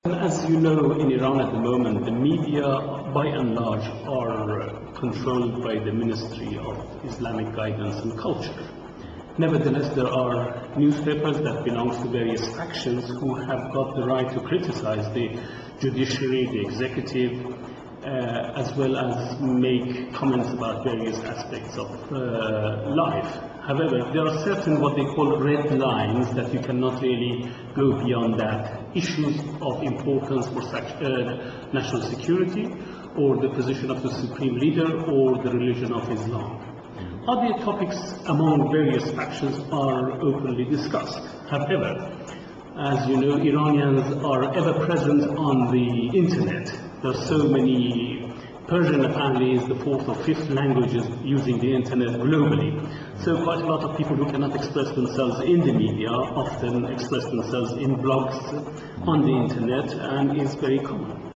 As you know, in Iran at the moment, the media, by and large, are controlled by the Ministry of Islamic Guidance and Culture. Nevertheless, there are newspapers that belong to various factions who have got the right to criticize the judiciary, the executive, as well as make comments about various aspects of life. However, there are certain what they call red lines that you cannot really go beyond that. Issues of importance for national security, or the position of the supreme leader, or the religion of Islam. Other topics among various factions are openly discussed. However, as you know, Iranians are ever present on the internet. There are so many. Persian apparently is the fourth or fifth languages using the internet globally. So quite a lot of people who cannot express themselves in the media often express themselves in blogs on the internet, and is very common.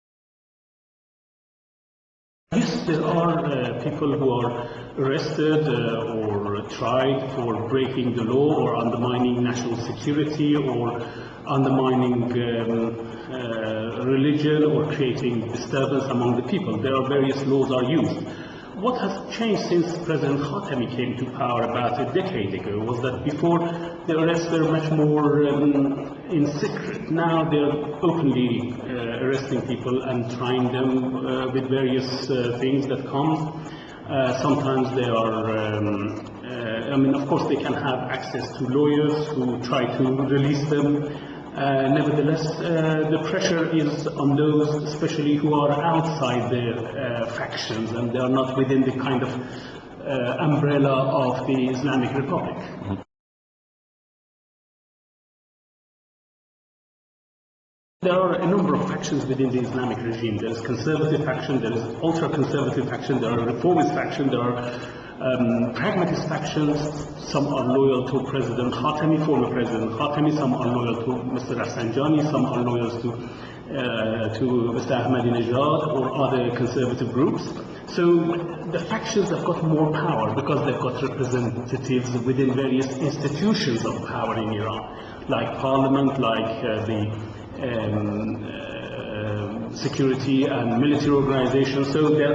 Yes, there are people who are arrested or tried for breaking the law or undermining national security or undermining religion or creating disturbance among the people. There are various laws are used. What has changed since President Khatami came to power about a decade ago was that before the arrests were much more in secret. Now they're openly arresting people and trying them with various things that come. Sometimes they are, of course they can have access to lawyers who try to release them. Nevertheless, the pressure is on those, especially who are outside their factions and they are not within the kind of umbrella of the Islamic Republic. Mm-hmm. There are a number of factions within the Islamic regime. There is conservative faction, there is ultra-conservative faction, there are reformist faction, there are pragmatist factions. Some are loyal to President Khatami, former President Khatami, some are loyal to Mr. Rafsanjani, some are loyal to Mr. Ahmadinejad or other conservative groups. So the factions have got more power because they've got representatives within various institutions of power in Iran, like parliament, like the security and military organizations. So there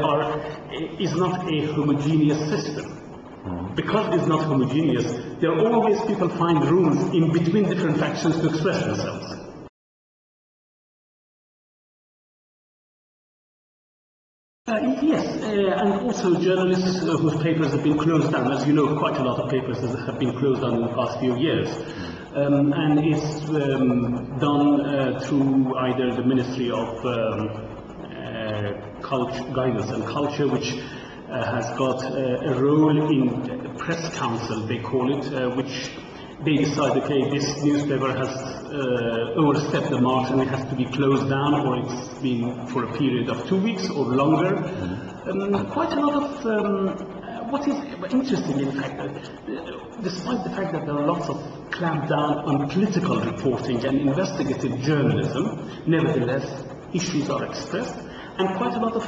is not a homogeneous system. Because it's not homogeneous, there are always people find rooms in between different factions to express themselves. Yes, and also journalists whose papers have been closed down. As you know, quite a lot of papers have been closed down in the past few years. And it's done through either the Ministry of Guidance and Culture, which has got a role in press council, they call it, which they decide, okay, this newspaper has overstepped the mark and it has to be closed down, or it's been for a period of 2 weeks or longer. Quite a lot of what is interesting, in fact, despite the fact that there are lots of clampdown on political reporting and investigative journalism, nevertheless, issues are expressed, and quite a lot of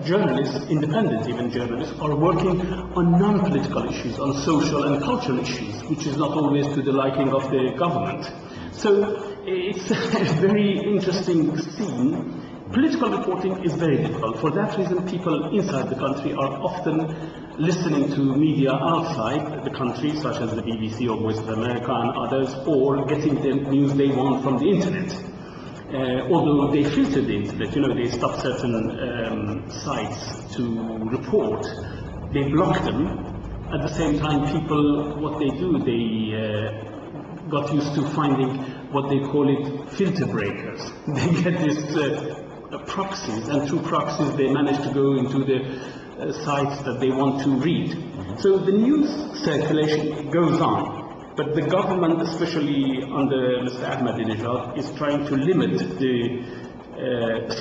journalists, independent even journalists, are working on non-political issues, on social and cultural issues, which is not always to the liking of the government. So it's a very interesting scene. Political reporting is very difficult. For that reason, people inside the country are often listening to media outside the country, such as the BBC or Voice of America and others, or getting the news they want from the internet. Although they filter the internet, they stop certain sites to report, they block them. At the same time, people, what they do, they got used to finding what they call it filter breakers. They get this proxies, and through proxies they manage to go into the sites that they want to read. So the news circulation goes on. But the government, especially under Mr. Ahmadinejad, is trying to limit the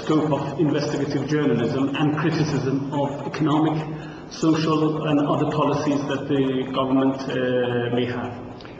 scope of investigative journalism and criticism of economic, social and other policies that the government may have.